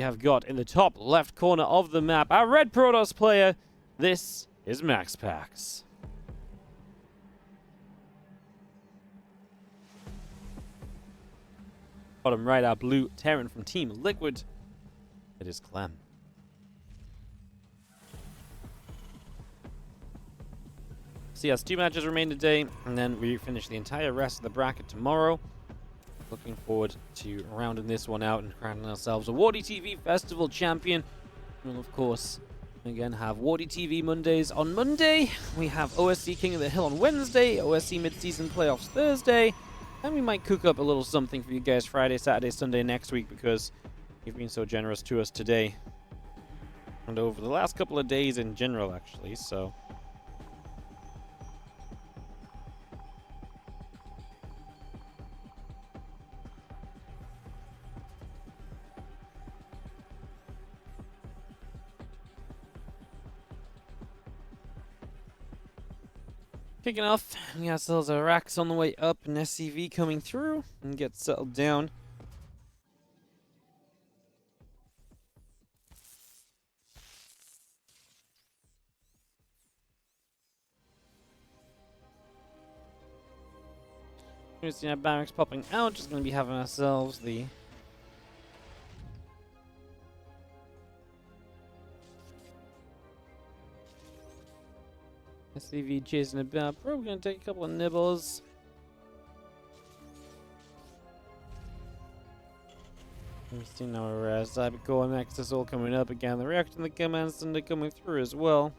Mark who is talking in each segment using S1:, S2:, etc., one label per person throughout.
S1: have got in the top left corner of the map our red Protoss player. This is MaxPax. Bottom right, our blue Terran from Team Liquid. It is Clem. So yes, 2 matches remain today, and then we finish the entire rest of the bracket tomorrow. Looking forward to rounding this one out and crowning ourselves a WardiTV Festival champion. We'll, of course, again have WardiTV Mondays on Monday. We have OSC King of the Hill on Wednesday, OSC Mid-Season Playoffs Thursday, and we might cook up a little something for you guys Friday, Saturday, Sunday next week because you've been so generous to us today. And over the last couple of days in general, actually, so... Kicking off, we got ourselves a Rax on the way up, and SCV coming through and get settled down. We're seeing our barracks popping out, just going to be having ourselves the SCV chasing about. Probably going to take a couple of nibbles. We've seen our Cybercore and Nexus all coming up again. The reaction and the command center coming through as well.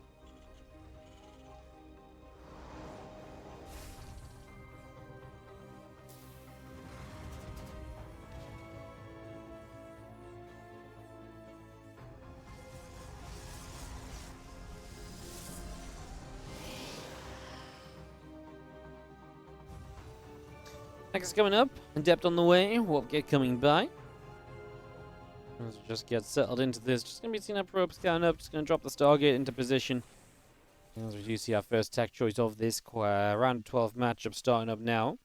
S1: Next coming up, Adept on the way, Warpgate coming by. Let's just get settled into this. Just going to be seeing our probes down up, just going to drop the Stargate into position. As we do see our first tech choice of this round 12 matchup starting up now.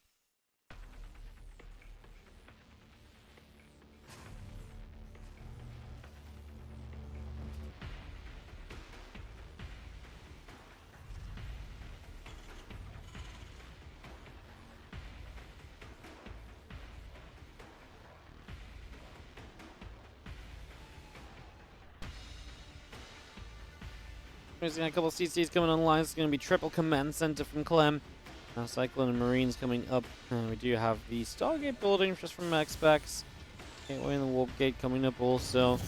S1: We're seeing a couple of CCs coming online. It's going to be triple command center from Clem. Now Cyclone and Marines coming up. And we do have the Stargate building just from MaxPax. Gateway and the Warp Gate coming up also.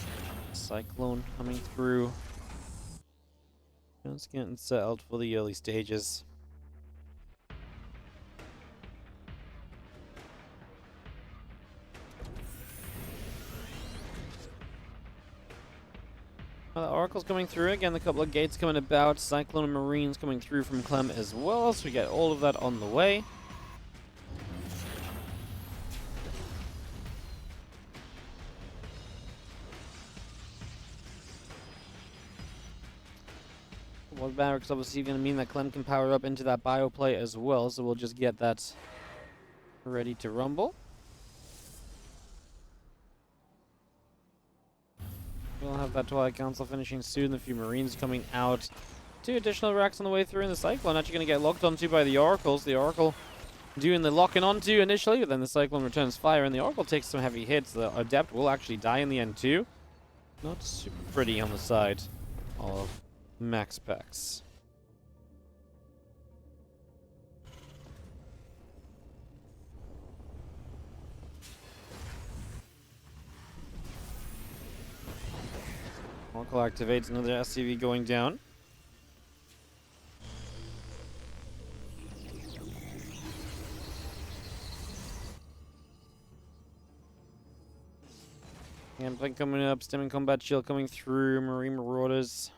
S1: Cyclone coming through. Just getting settled for the early stages. The Oracle's coming through. Again, a couple of gates coming about. Cyclone and Marines coming through from Clem as well. So we get all of that on the way. Well, barracks obviously going to mean that Clem can power up into that bio play as well. So we'll just get that ready to rumble. We'll have that Twilight Council finishing soon. A few Marines coming out. 2 additional racks on the way through, and the Cyclone actually going to get locked onto by the Oracles. The Oracle doing the locking onto initially, but then the Cyclone returns fire, and the Oracle takes some heavy hits. The Adept will actually die in the end too. Not super pretty on the side of MaxPax. Oracle activates, another SCV going down. And Blink coming up, Stem and Combat Shield coming through, Marine Marauders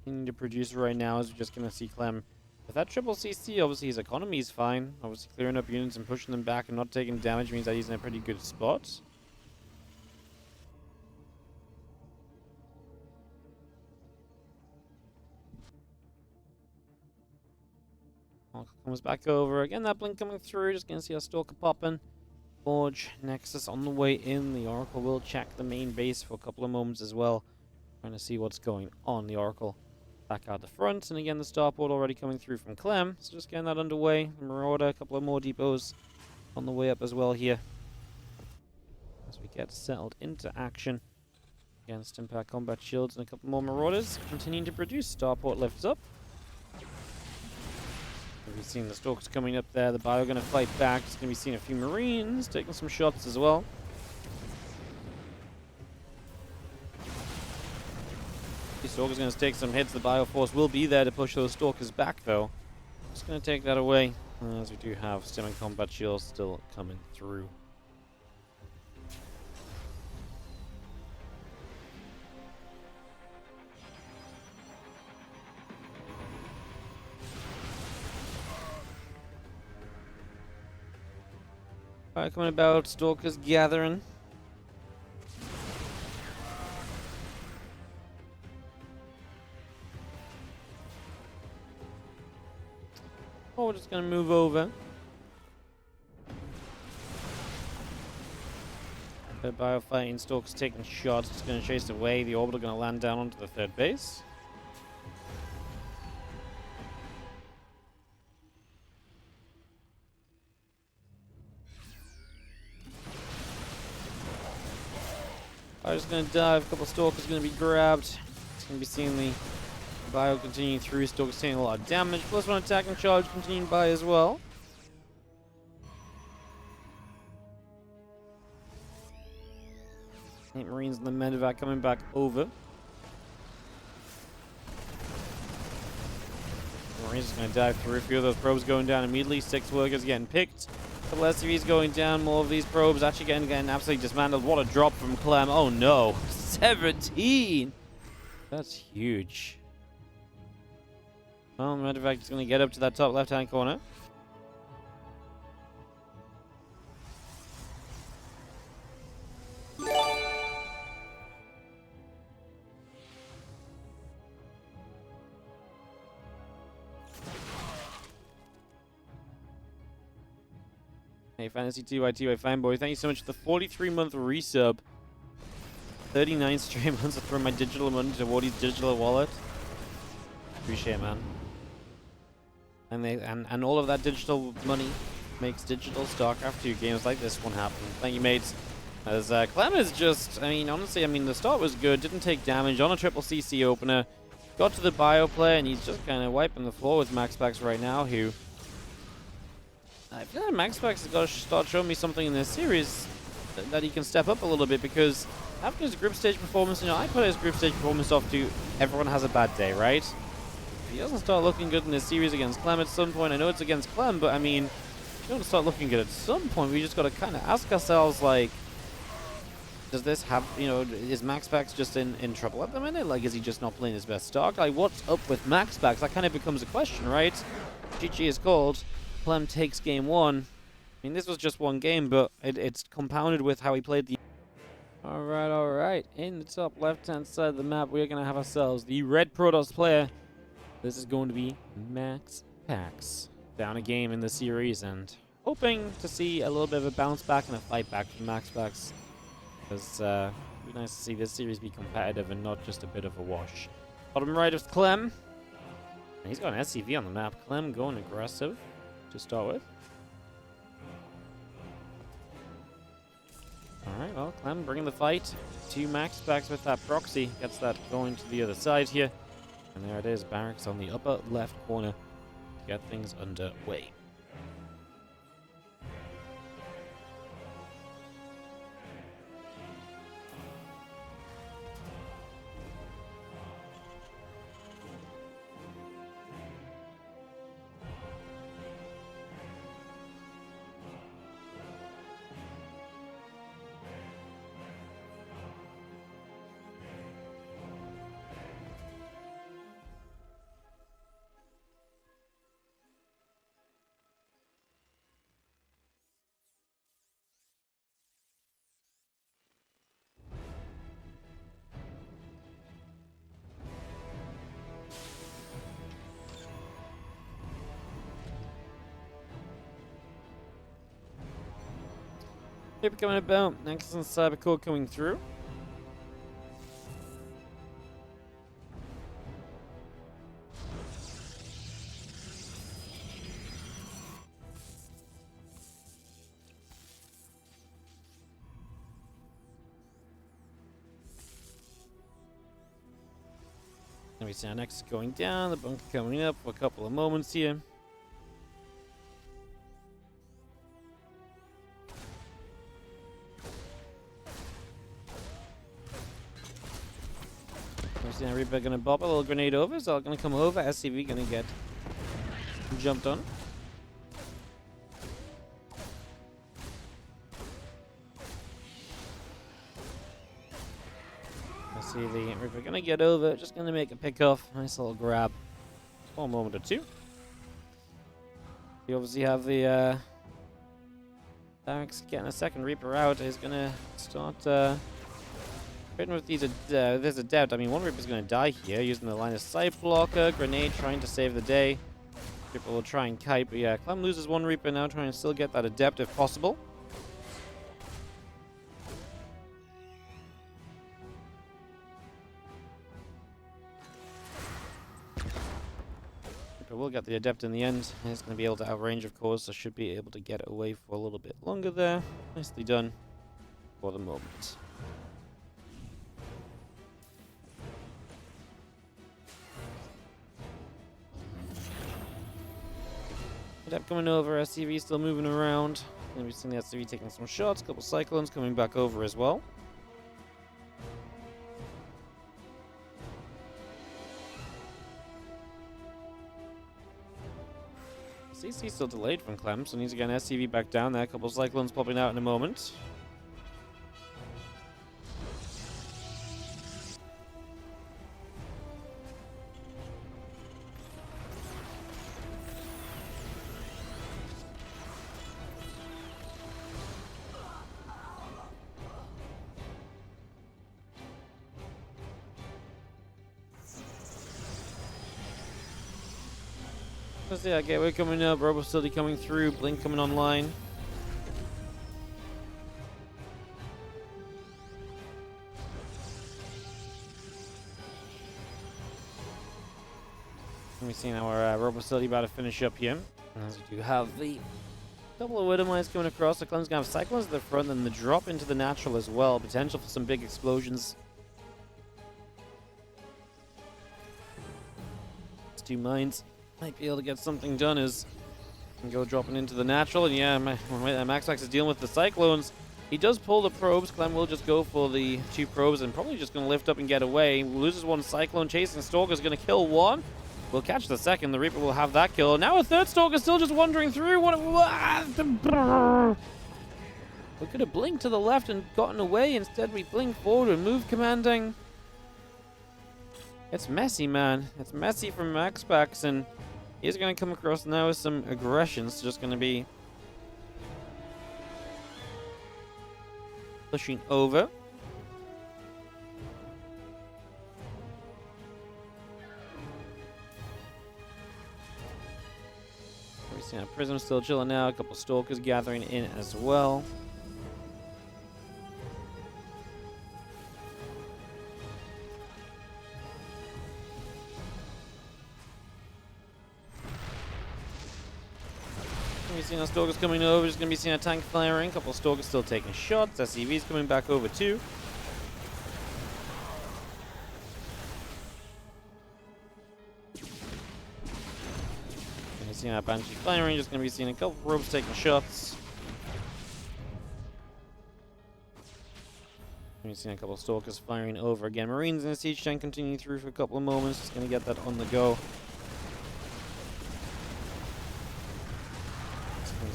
S1: needing to produce right now as we're just going to see Clem. With that triple CC, obviously his economy is fine. Obviously clearing up units and pushing them back and not taking damage means that he's in a pretty good spot. Comes back over. Again, that Blink coming through. Just going to see our Stalker popping. Forge Nexus on the way in. The Oracle will check the main base for a couple of moments as well. Trying to see what's going on. The Oracle back out the front. And again, the starport already coming through from Clem. So just getting that underway. The Marauder, a couple of more depots on the way up as well here. As we get settled into action against Impact Combat Shields and a couple more Marauders. Continuing to produce. Starport lifts up. We've seen the Stalkers coming up there. The Bio going to fight back. Just going to be seeing a few Marines taking some shots as well. The Stalkers going to take some hits. The Bio Force will be there to push those Stalkers back, though. Just going to take that away, as we do have Stim and Combat Shields still coming through. Alright, coming about, Stalkers gathering. Oh, we're just gonna move over. The Biofighting Stalkers taking shots, just gonna chase away. The Orbital gonna land down onto the third base. I'm just gonna dive. A couple Stalkers gonna be grabbed. It's gonna be seeing the Bio continuing through. Stalkers taking a lot of damage. Plus one attacking charge continuing by as well. Eight Marines and the medevac coming back over. The Marines are gonna dive through. A few of those probes going down immediately. 6 workers getting picked. A couple SCVs going down. More of these probes actually getting absolutely dismantled. What a drop from Clem. Oh no. 17! That's huge. Well, medevac is going to get up to that top left-hand corner. Hey, Fantasy 2x2 Fanboy, thank you so much for the 43-month resub. 39 straight months of throwing my digital money to Wardy's digital wallet. Appreciate it, man. And all of that digital money makes digital StarCraft 2 games like this one happen. Thank you, mates. As Clem is just, honestly, the start was good. Didn't take damage on a triple CC opener. Got to the bio play, and he's just kind of wiping the floor with MaxPax right now, who... I feel like MaxPax has got to start showing me something in this series that he can step up a little bit, because after his group stage performance, I put his group stage performance off to everyone has a bad day, right? If he doesn't start looking good in this series against Clem at some point, I know it's against Clem, but if you don't start looking good at some point, we just got to kind of ask ourselves, like, does this have, is MaxPax just in trouble at the minute? Like, is he just not playing his best stock? Like, what's up with MaxPax? That kind of becomes a question, right? GG is called. Clem takes game 1. This was just one game, but it's compounded with how he played the... Alright. In the top left-hand side of the map, we're going to have ourselves the Red Protoss player. This is going to be MaxPax. Down a game in the series, and hoping to see a little bit of a bounce back and a fight back from MaxPax. Because it'd be nice to see this series be competitive and not just a bit of a wash. Bottom right is Clem. And he's got an SCV on the map. Clem going aggressive to start with. Alright, well, Clem bringing the fight to MaxPax with that proxy. Gets that going to the other side here. And there it is, barracks on the upper left corner to get things underway. Paper coming about. Nexus and Cybercore coming through. And we see our Nexus going down, the bunker coming up for a couple of moments here. We see our Reaper gonna bop a little grenade over, so gonna come over, SCV gonna get jumped on. See the Reaper gonna get over, just gonna make a pick off. Nice little grab. For a moment or two. You obviously have the Barracks getting a second Reaper out. He's gonna start written with these. There's a doubt. I mean, one Reaper's gonna die here using the line of sight blocker, grenade trying to save the day. Reaper will try and kite, but yeah, Clem loses one Reaper now, trying to still get that adept if possible. We'll get the adept in the end. He's going to be able to outrange, of course, so should be able to get away for a little bit longer there. Nicely done for the moment. Adept coming over, SCV still moving around. Going to be seeing the SCV taking some shots, a couple Cyclones coming back over as well. CC still delayed from Clem, so needs to get an SCV back down there. A couple Cyclones popping out in a moment. Let's see, Gateway coming up, Robo Facility coming through, Blink coming online. We've seen our Robo Facility about to finish up here. As we do have the couple of Widow Mines coming across. The Clem's going to have Cyclones at the front, and the drop into the natural as well. Potential for some big explosions. It's 2 mines. Might be able to get something done as and go dropping into the natural. And yeah, MaxPax is dealing with the Cyclones. He does pull the probes. Clem will just go for the 2 probes and probably just going to lift up and get away. Loses one Cyclone. Chasing Stalker's going to kill one. We'll catch the second. The Reaper will have that kill. Now a third Stalker still just wandering through. We could have blinked to the left and gotten away. Instead, we blink forward and move commanding. It's messy, man. It's messy from MaxPax, and he's going to come across now with some aggression. It's just going to be pushing over. We've seen a Prism still chilling now. A couple Stalkers gathering in as well. We've seen our Stalkers coming over. Just going to be seeing a tank firing. A couple Stalkers still taking shots. SCV's coming back over too. We've seen our Banshee firing. Just going to be seeing a couple ropes taking shots. We've seen a couple Stalkers firing over again. Marines in the siege tank continuing through for a couple of moments. Just going to get that on the go.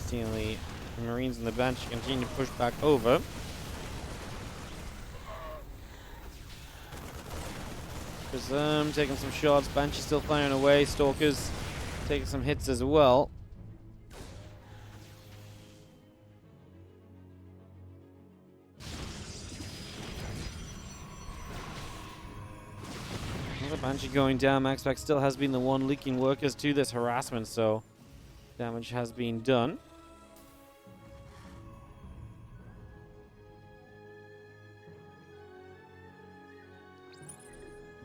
S1: Seeing the Marines and the Banshee continue to push back over. Prism taking some shots. Banshee still firing away. Stalkers taking some hits as well. Another Banshee going down. MaxPax still has been the one leaking workers to this harassment, so damage has been done.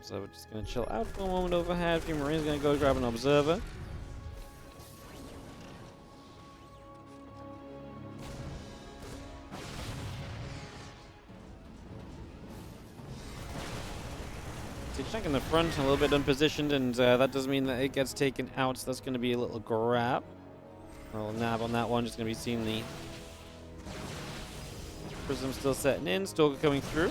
S1: So we're just going to chill out for a moment overhead. A few Marines going to go grab an observer. Check in the front, a little bit unpositioned, and that does mean that it gets taken out, so that's going to be a little grab. A little nab on that one, just going to be seeing the Prism still setting in, Stalker coming through.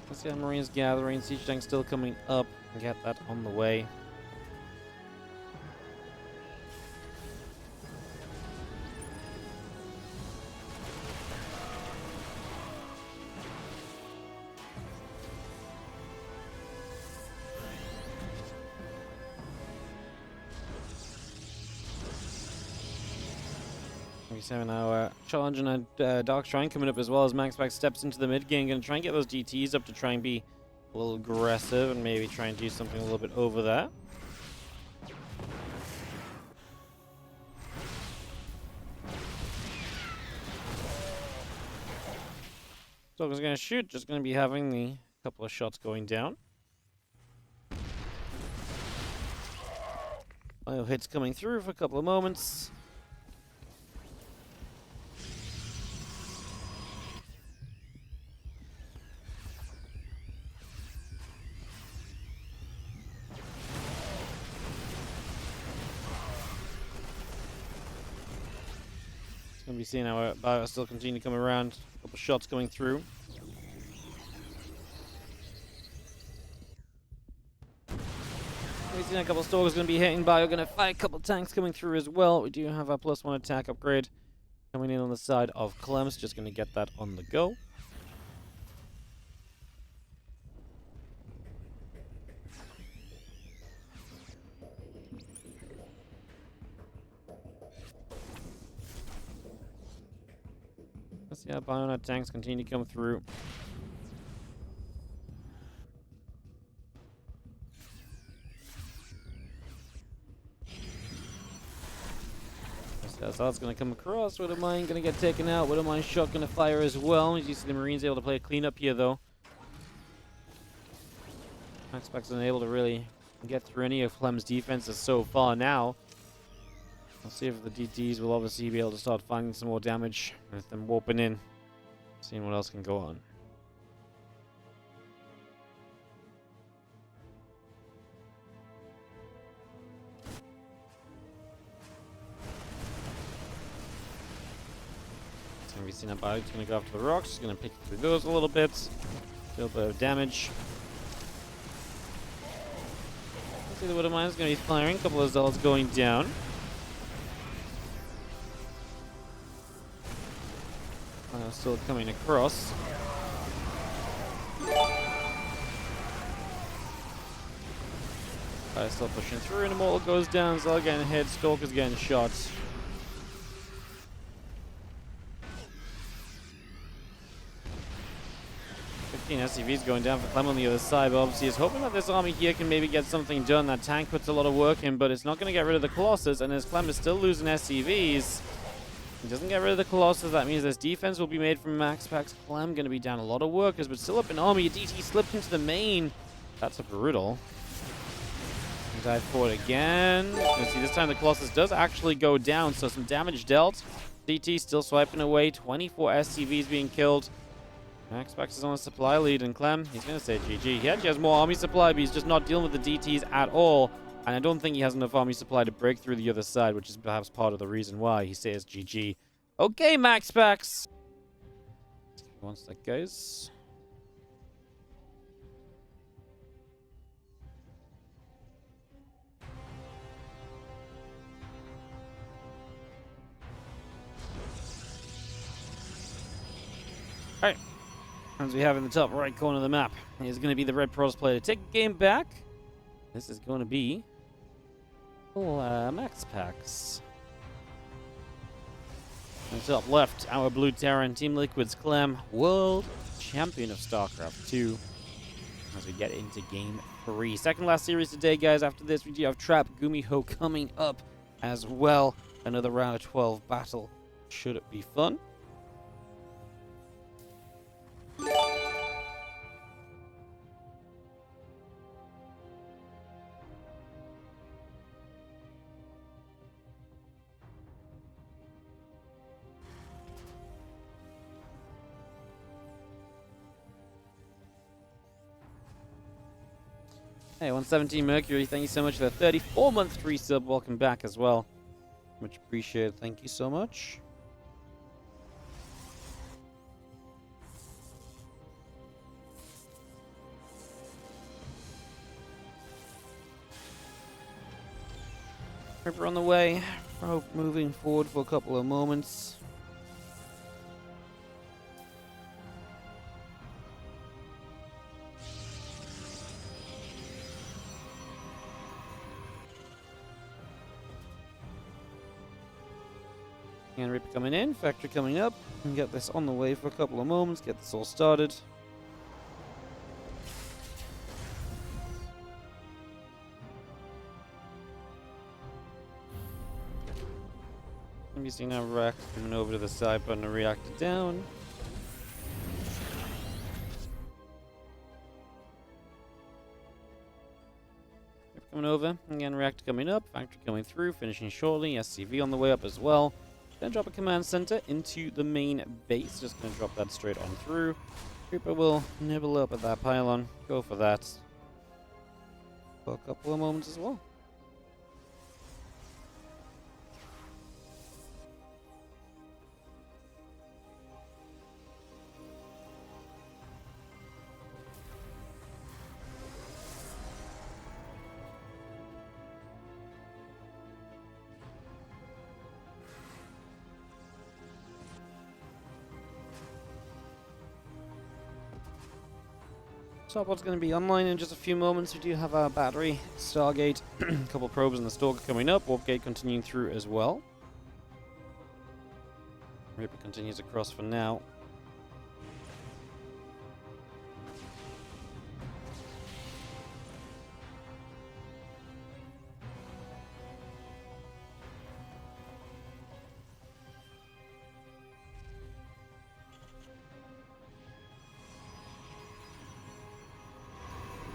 S1: Let's see how Marines gathering, Siege Tank still coming up, and get that on the way. So now challenge and a Dark Shrine coming up as well as MaxPax steps into the mid game. Going to try and get those DTs up to try and be a little aggressive and maybe try and do something a little bit over there. Stalker's going to shoot, just going to be having the couple of shots going down. Bio hits coming through for a couple of moments. Going to be seeing our Bio still continue to come around. A couple shots going through. We've seen a couple Stalkers going to be hitting Bio. Going to fight a couple tanks coming through as well. We do have our +1 attack upgrade coming in on the side of Clem's. Just going to get that on the go. Let's see how Bionet tanks continue to come through. So that's going to come across. Widow Mine going to get taken out. Widow Mine shot going to fire as well. As you see the Marines able to play a cleanup here though. MaxPax unable to really get through any of Clem's defenses so far now. We'll see if the DTs will obviously be able to start finding some more damage with them warping in. Seeing what else can go on. So we've seen a Bio. It's going to go after the rocks. It's going to pick through those a little bit. A little bit of damage. Let's see the Widow Mine is going to be firing. A couple of Zealots going down. Still coming across. Still pushing through, and Immortal goes down. Zell getting hit. Stalker's getting shot. 15 SCVs going down for Clem on the other side, but obviously he's hoping that this army here can maybe get something done. That tank puts a lot of work in, but it's not going to get rid of the Colossus, and as Clem is still losing SCVs, he doesn't get rid of the Colossus. That means this defense will be made from MaxPax. Clem going to be down a lot of workers, but still up in army. A DT slipped into the main. That's a brutal. Dive forward again. You can see this time the Colossus does actually go down, so some damage dealt. DT still swiping away. 24 SCVs being killed. MaxPax is on a supply lead, and Clem, he's going to say GG. He actually has more army supply, but he's just not dealing with the DTs at all. And I don't think he has enough army supply to break through the other side, which is perhaps part of the reason why he says GG. Okay, MaxPax. Once that goes. Alright. As we have in the top right corner of the map, is going to be the Red Pros player to take the game back. This is going to be MaxPax. On the top left, our Blue Terran, Team Liquid's Clem, world champion of StarCraft 2. As we get into game 3. Second last series today, guys. After this, we do have Trap Gumiho coming up as well. Another round of 12 battle. Should it be fun? Hey, 117 Mercury, thank you so much for the 34-month free sub. Welcome back as well. Much appreciated. Thank you so much. We're on the way. Probe moving forward for a couple of moments. And Reaper coming in, Factory coming up, and get this on the way for a couple of moments, get this all started. You see now React coming over to the side, putting the reactor down. Coming over, again reactor coming up, Factory coming through, finishing shortly, SCV on the way up as well. Then drop a command center into the main base. Just going to drop that straight on through. Reaper will nibble up at that pylon. Go for that for a couple of moments as well. Starport's going to be online in just a few moments. We do have our battery, Stargate, a couple probes and the Stalker coming up. Warp Gate continuing through as well. Reaper continues across for now.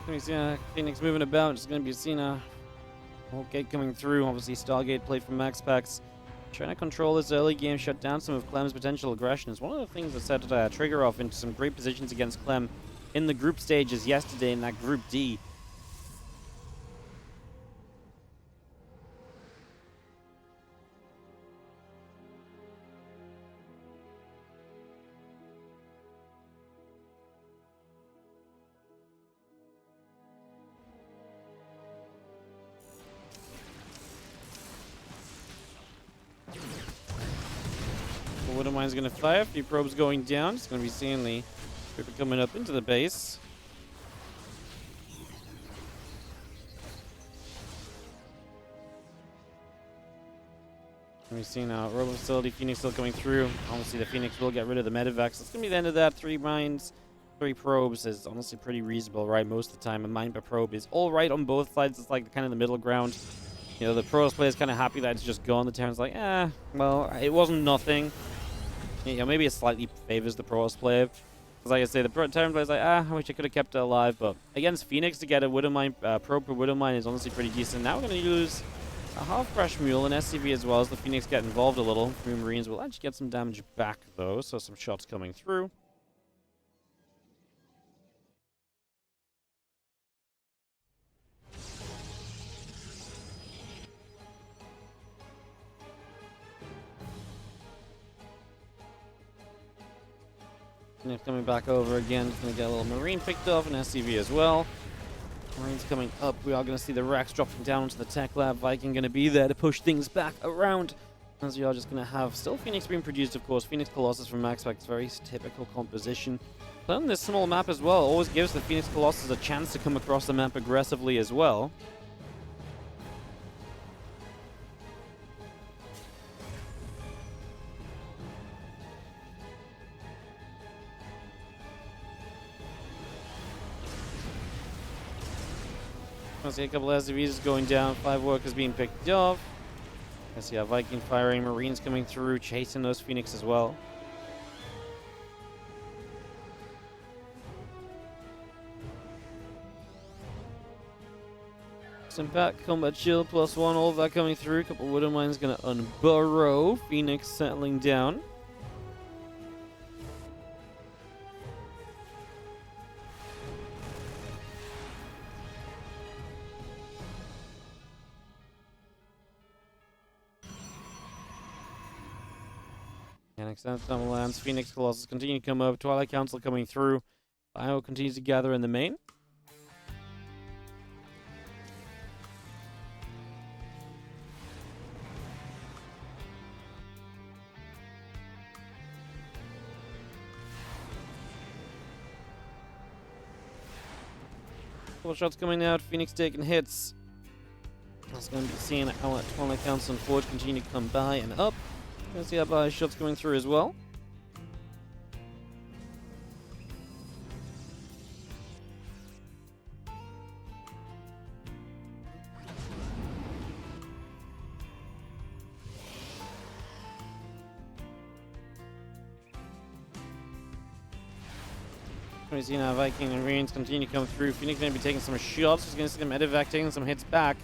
S1: We see Phoenix moving about. It's going to be seen a Warp Gate coming through. Obviously, Stargate played from MaxPax. Trying to control this early game, shut down some of Clem's potential aggression. It's one of the things that set Trigger off into some great positions against Clem in the group stages yesterday in that Group D. Mine's going to fire. A few probes going down. It's going to be seeing the Reaper coming up into the base. We've seen Robo Facility, Phoenix still coming through. Obviously, the Phoenix will get rid of the Medivacs. It's going to be the end of that. 3 mines, 3 probes is honestly pretty reasonable, right? Most of the time, a mine per probe is all right on both sides. It's like kind of the middle ground. You know, the Protoss player is kind of happy that it's just gone. The Terran's like, well, it wasn't nothing. You know, maybe it slightly favors the Protoss player. Because like I say, the Terran player's like, I wish I could have kept it alive. But against Phoenix, to get a Widow Mine, probe per Widow Mine is honestly pretty decent. Now we're going to use a half-crash Mule and SCV as well as the Phoenix get involved a little. 3 Marines will actually get some damage back, though. So some shots coming through. Coming back over again, just going to get a little Marine picked off, and SCV as well. Marines coming up. We are going to see the Rex dropping down into the Tech Lab. Viking going to be there to push things back around. As we are just going to have still Phoenix being produced, of course. Phoenix Colossus from MaxPax, very typical composition. But on this small map as well, always gives the Phoenix Colossus a chance to come across the map aggressively as well. I see a couple of SCVs going down, 5 workers being picked off. I see our Viking firing, Marines coming through, chasing those Phoenix as well. Impact, combat shield, +1, all of that coming through. Couple wooden mines gonna unburrow. Phoenix settling down. And extends down the lands. Phoenix Colossus continue to come up. Twilight Council coming through. Bio continues to gather in the main. Couple shots coming out. Phoenix taking hits. That's going to be seeing our Twilight Council and Forge continue to come by and up. Going to see our bio shots coming through as well. We've seen our Viking and Marines continue to come through. Phoenix going to be taking some shots. He's going to see them Edivac taking some hits back.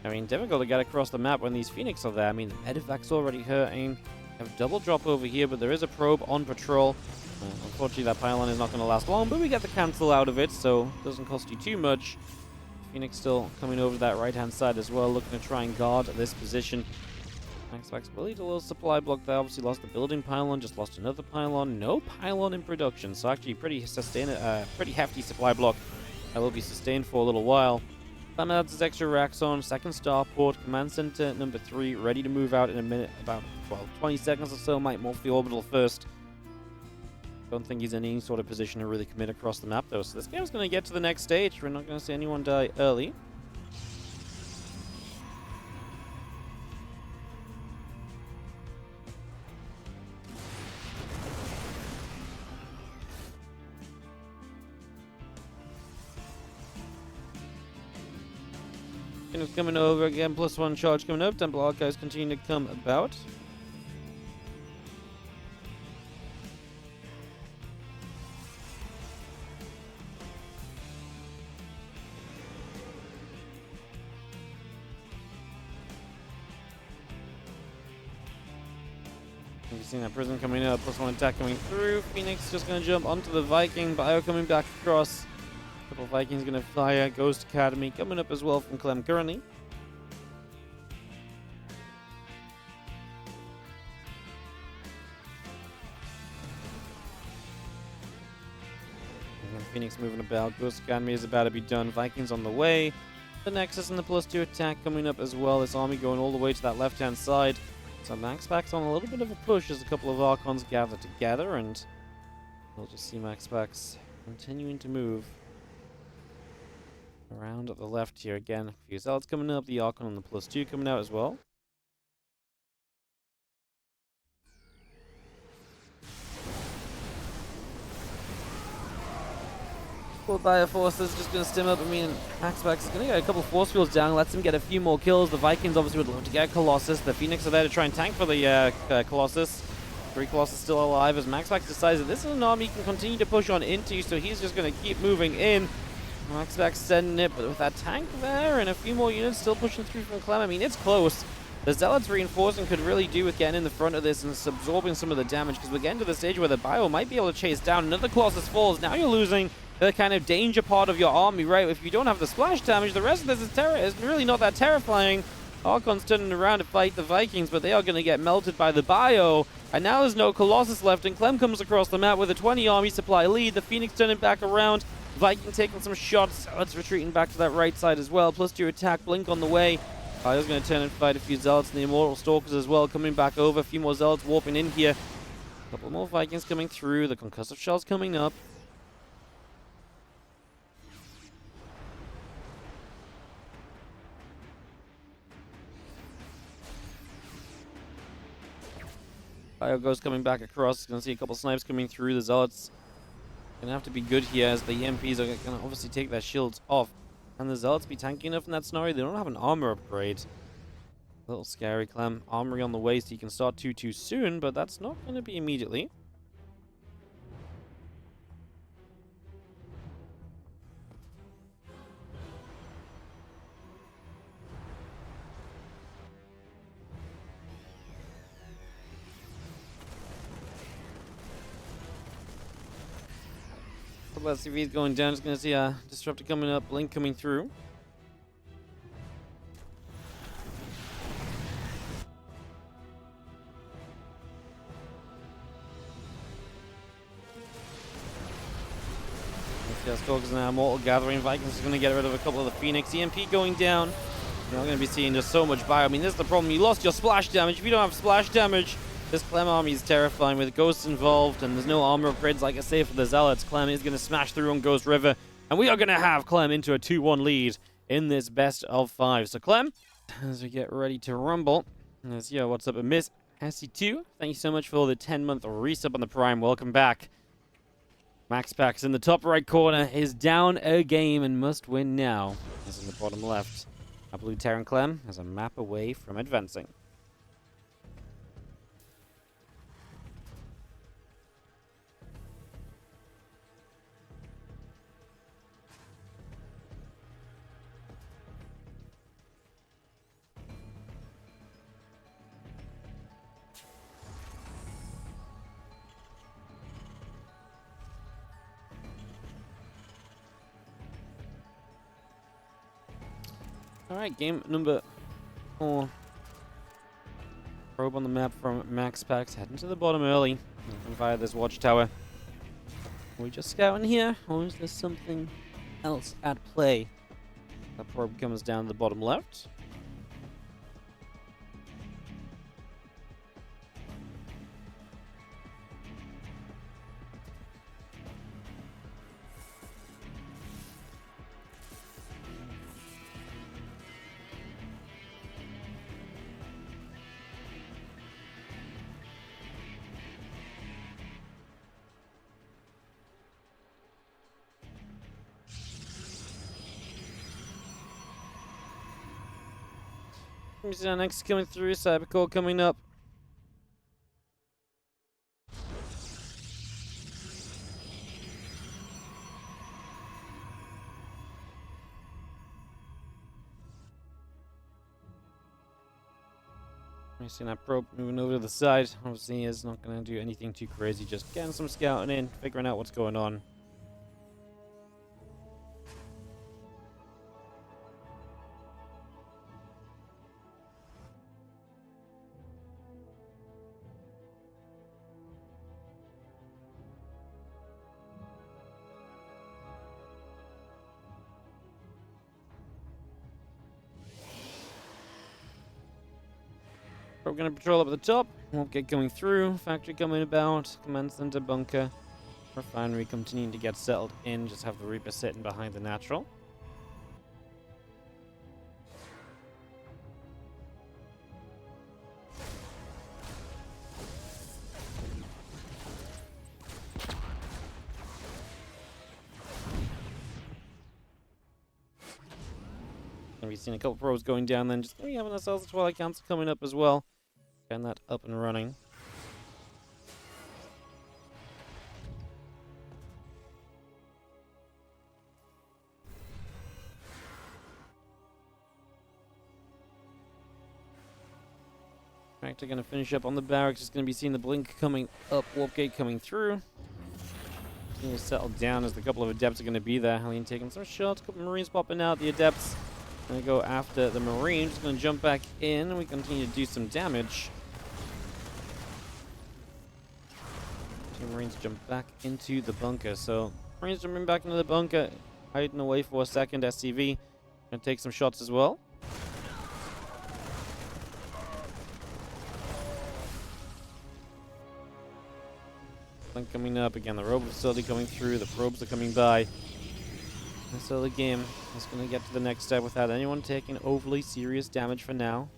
S1: I mean, difficult to get across the map when these Phoenix are there. I mean, Edivac's already hurting. Have double drop over here, but there is a probe on patrol. Unfortunately, that pylon is not going to last long, but we get the cancel out of it, so it doesn't cost you too much. Phoenix still coming over to that right-hand side as well, looking to try and guard this position. MaxPax will eat a little supply block there. Obviously lost the building pylon, just lost another pylon. No pylon in production, so actually pretty hefty supply block that will be sustained for a little while. Clem adds his extra racks on. Second starport, command center number 3, ready to move out in a minute, about 20 seconds or so. Might morph the orbital first. Don't think he's in any sort of position to really commit across the map though, so this game's going to get to the next stage. We're not going to see anyone die early. Coming over again, +1 charge coming up. Temple Archives continue to come about. You've seen that prison coming up, +1 attack coming through. Phoenix just going to jump onto the Viking. Bio coming back across. Couple Vikings going to fire. Ghost Academy coming up as well from Clem currently. And Phoenix moving about. Ghost Academy is about to be done. Vikings on the way. The Nexus and the +2 attack coming up as well. This army going all the way to that left-hand side. So MaxPax on a little bit of a push as a couple of Archons gather together, and we'll just see MaxPax continuing to move around at the left here again. A few Zealots coming up, the Archon and the +2 coming out as well. Well, Bio Forces just going to stim up. I mean, MaxPax is going to get a couple force fields down, lets him get a few more kills. The Vikings obviously would love to get Colossus. The Phoenix are there to try and tank for the Colossus. 3 Colossus still alive as MaxPax decides that this is an army he can continue to push on into, so he's just going to keep moving in. MaxPax sending it, but with that tank there and a few more units still pushing through from Clem, I mean, it's close. The Zealots reinforcing could really do with getting in the front of this and absorbing some of the damage, because we're getting to the stage where the Bio might be able to chase down. Another Colossus falls. Now you're losing the kind of danger part of your army, right? If you don't have the splash damage, the rest of this is really not that terrifying. Archon's turning around to fight the Vikings, but they are going to get melted by the Bio. And now there's no Colossus left, and Clem comes across the map with a 20 army supply lead. The Phoenix turning back around. Viking taking some shots. Zealots retreating back to that right side as well. +2 attack. Blink on the way. Bio's going to turn and fight a few Zealots and the Immortal Stalkers as well. Coming back over. A few more Zealots warping in here. A couple more Vikings coming through. The Concussive Shells coming up. Bio goes coming back across. Going to see a couple snipes coming through. The Zealots going to have to be good here as the EMPs are going to obviously take their shields off. Can the Zealots be tanky enough in that scenario? They don't have an armor upgrade. A little scary, Clem. Armory on the way, so you can start too soon, but that's not going to be immediately. So let's see if he's going down. Just going to see a Disruptor coming up, Blink coming through. Stalkers now, Mortal Gathering. Vikings is going to get rid of a couple of the Phoenix. EMP going down. You're not going to be seeing just so much bio. I mean, this is the problem. You lost your splash damage. If you don't have splash damage, this Clem army is terrifying with Ghosts involved, and there's no armor upgrades like I say for the Zealots. Clem is going to smash through on Ghost River, and we are going to have Clem into a 2-1 lead in this best of 5. So Clem, as we get ready to rumble, let's see what's up with Miss SC2. Thank you so much for the 10-month resub on the Prime. Welcome back. MaxPax in the top right corner is down a game and must win now. This is in the bottom left. Our blue Terran Clem is a map away from advancing. Alright, game number 4. Probe on the map from MaxPax, heading to the bottom early. Via this watchtower. Are we just scouting here, or is there something else at play? That probe comes down to the bottom left. We see our next coming through, Cybercore coming up. We see that probe moving over to the side. Obviously, it's not going to do anything too crazy, just getting some scouting in, figuring out what's going on. We're going to patrol up at the top. Won't get going through. Factory coming about. Command center bunker. Refinery continuing to get settled in. Just have the Reaper sitting behind the natural. And we've seen a couple probes going down, then just having ourselves the Twilight Council coming up as well. Getting that up and running. Factor going to finish up on the barracks. Just going to be seeing the blink coming up, warp gate coming through. Going to settle down as the couple of adepts are going to be there. Helene taking some shots, a couple of Marines popping out. The adepts going to go after the Marines. Just going to jump back in, and we continue to do some damage. 2 Marines jump back into the bunker. So Marines jumping back into the bunker, hiding away for a second. SCV going to take some shots as well. Coming up again, the robo facility coming through, the probes are coming by. And so the game is going to get to the next step without anyone taking overly serious damage for now.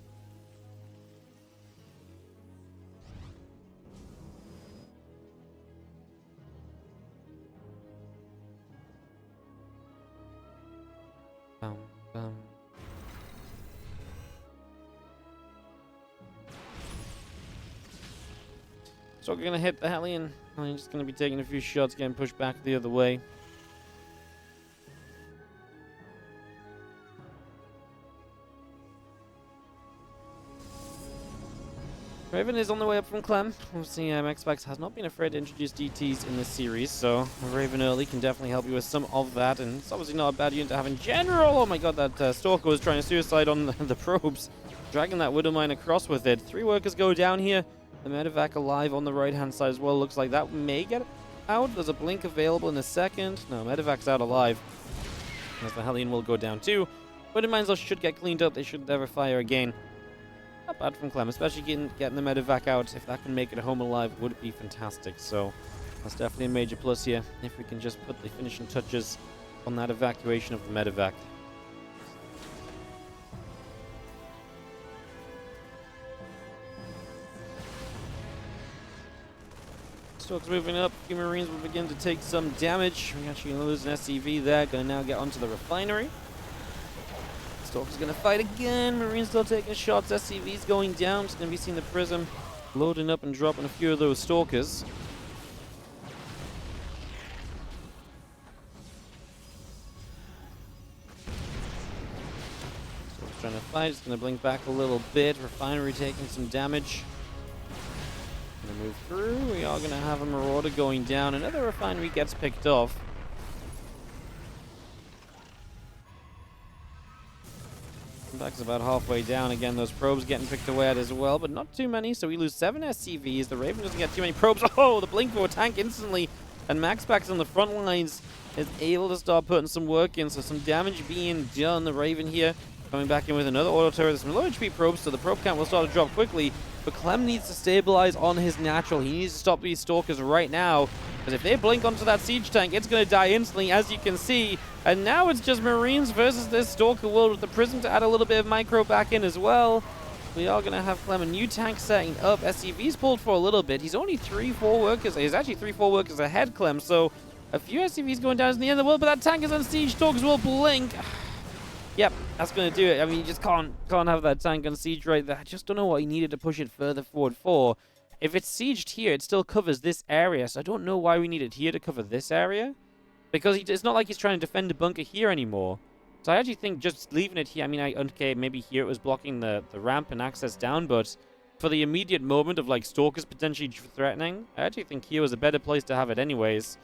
S1: Bum, bum. Stalker going to hit the Hellion. Hellion's just going to be taking a few shots, getting pushed back the other way. Raven is on the way up from Clem. Obviously, MaxPax has not been afraid to introduce DTs in this series, so Raven early can definitely help you with some of that, and it's obviously not a bad unit to have in general. Oh my god, that Stalker was trying to suicide on the probes, dragging that Widowmine across with it. 3 workers go down here. The medevac alive on the right-hand side as well. Looks like that may get out. There's a blink available in a second. No, medevac's out alive. As the Hellion will go down too. Widowmines should get cleaned up. They should never fire again. Not bad from Clem, especially getting the medevac out. If that can make it home alive, would be fantastic. So that's definitely a major plus here. If we can just put the finishing touches on that evacuation of the medevac. Stalk's moving up. A few Marines will begin to take some damage. We're actually going to lose an SCV there. Going to now get onto the refinery. Stalker's going to fight again. Marines still taking shots. SCV's going down. Just going to be seeing the Prism loading up and dropping a few of those Stalkers. Stalker's trying to fight. It's going to blink back a little bit. Refinery taking some damage. Going to move through. We are going to have a Marauder going down. Another refinery gets picked off. Back's about halfway down. Again, those probes getting picked away at as well, but not too many, so we lose 7 SCVs. The Raven doesn't get too many probes. Oh, the blink for a tank instantly, and MaxPax on the front lines is able to start putting some work in, so some damage being done. The Raven here coming back in with another auto turret. There's some low HP probes, so the probe count will start to drop quickly, but Clem needs to stabilize on his natural. He needs to stop these Stalkers right now, because if they blink onto that siege tank, it's going to die instantly, as you can see. And now it's just Marines versus this Stalker world with the Prism to add a little bit of micro back in as well. We are going to have Clem a new tank setting up. SCV's pulled for a little bit. He's only 3-4 workers. He's actually 3-4 workers ahead, Clem. So a few SCVs going down to the end of the world, but that tank is on siege. Stalkers will blink. Yep, that's going to do it. I mean, you just can't have that tank on siege right there. I just don't know what he needed to push it further forward for. If it's sieged here, it still covers this area. So I don't know why we need it here to cover this area. Because it's not like he's trying to defend a bunker here anymore. So I actually think just leaving it here, I mean, okay, maybe here it was blocking the ramp and access down, but for the immediate moment of, like, Stalkers potentially threatening, I actually think here was a better place to have it anyways.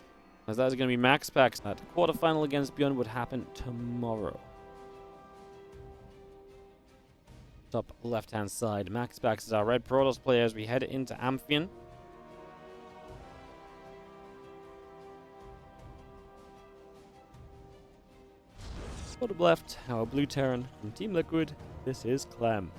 S1: As that is going to be MaxPax. That quarterfinal against Beyond would happen tomorrow. Top left-hand side. MaxPax is our red Protoss player as we head into Amphion. Bottom left, our blue Terran from Team Liquid. This is Clem.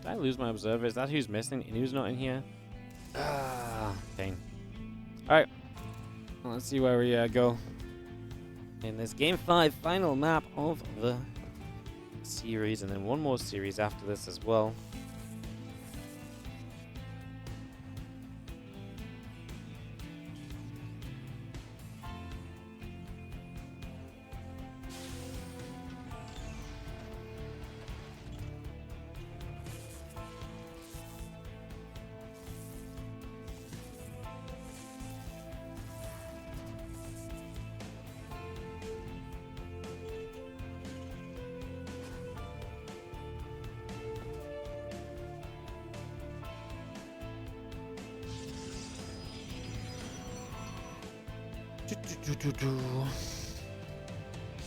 S1: Did I lose my observer? Is that who's missing? And who's not in here? Ah, pain. Alright. Well, let's see where we go. In this Game 5 final map of the series. And then one more series after this as well.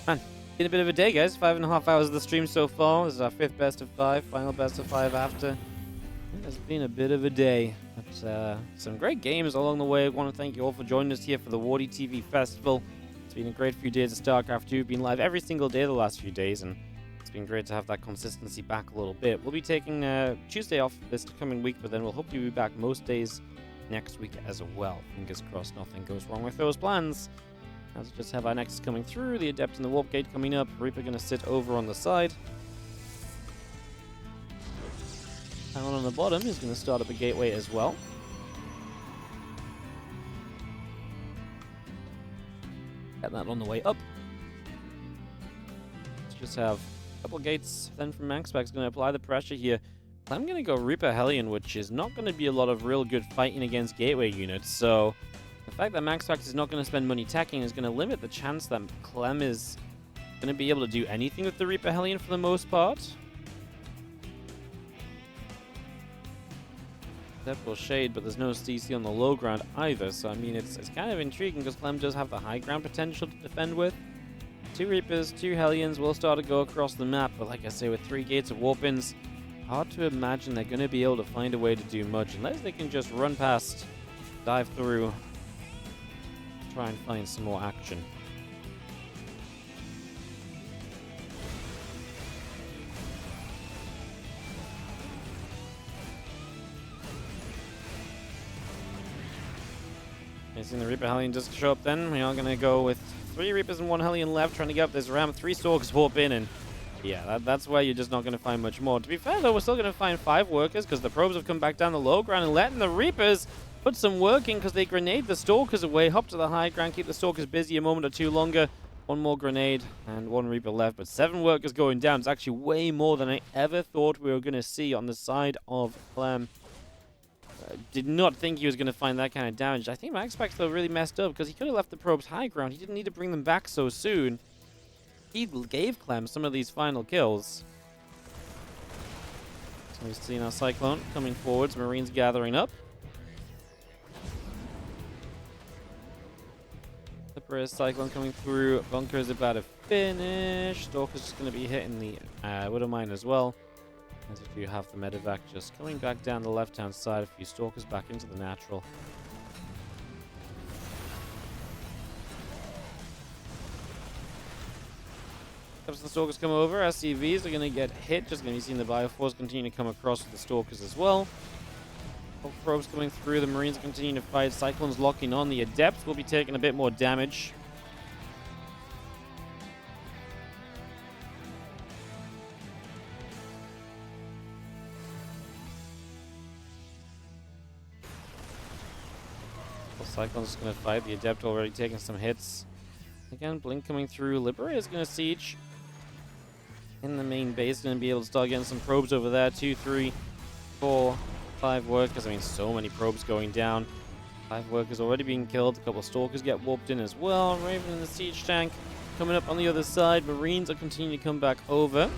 S1: Man, been a bit of a day, guys. 5.5 hours of the stream so far. This is our 5th best of 5, final best of 5 after. It has been a bit of a day. But some great games along the way. I want to thank you all for joining us here for the WardiTV Festival. It's been a great few days of StarCraft 2. Been live every single day the last few days, and it's been great to have that consistency back a little bit. We'll be taking Tuesday off this coming week, but then we'll hopefully be back most days next week as well. Fingers crossed nothing goes wrong with those plans. As we just have our Nexus coming through, the Adept and the Warp Gate coming up. Reaper going to sit over on the side. Talon on the bottom is going to start up a gateway as well. Get that on the way up. Let's just have a couple gates. Then from MaxPax going to apply the pressure here. I'm going to go Reaper Hellion, which is not going to be a lot of real good fighting against gateway units. So the fact that MaxPax is not going to spend money teching is going to limit the chance that Clem is going to be able to do anything with the Reaper Hellion for the most part. Depth will shade, but there's no CC on the low ground either. So I mean, it's kind of intriguing because Clem does have the high ground potential to defend with. 2 Reapers, 2 Hellions will start to go across the map, but like I say, with 3 gates of warp-ins, hard to imagine they're going to be able to find a way to do much unless they can just run past, dive through, try and find some more action. Seeing the Reaper Hellion just show up then. We are going to go with 3 Reapers and 1 Hellion left, trying to get up this ramp. 3 Stalkers warp in, and yeah, that's where you're just not going to find much more. To be fair, though, we're still going to find 5 workers because the probes have come back down the low ground and letting the Reapers put some work in because they grenade the Stalkers away, hop to the high ground, keep the Stalkers busy a moment or two longer. 1 more grenade and 1 Reaper left, but 7 workers going down. It's actually way more than I ever thought we were going to see on the side of Clem. Did not think he was going to find that kind of damage. I think MaxPax, though, really messed up because he could have left the probes high ground. He didn't need to bring them back so soon. He gave Clem some of these final kills. So we've seen our Cyclone coming forwards. Marines gathering up. Clipper Cyclone coming through. Bunker is about to finish. Stalker's just going to be hitting the Widowmine as well. As if you have the medevac just coming back down the left-hand side, a few Stalkers back into the natural. As the Stalkers come over, SCVs are going to get hit, just going to be seeing the Bioforce continue to come across with the Stalkers as well. Both probes coming through, the Marines continue to fight, Cyclones locking on, the Adepts will be taking a bit more damage. Cyclone's going to fight. The Adept already taking some hits. Again, Blink coming through. Liberator is going to siege in the main base. Going to be able to start getting some probes over there. 2, 3, 4, 5 workers. I mean, so many probes going down. 5 workers already being killed. A couple of Stalkers get warped in as well. Raven in the siege tank coming up on the other side. Marines are continuing to come back over.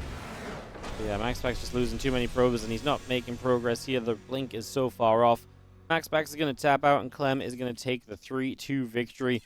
S1: But yeah, MaxPax just losing too many probes, and he's not making progress here. The Blink is so far off. MaxPax is going to tap out, and Clem is going to take the 3-2 victory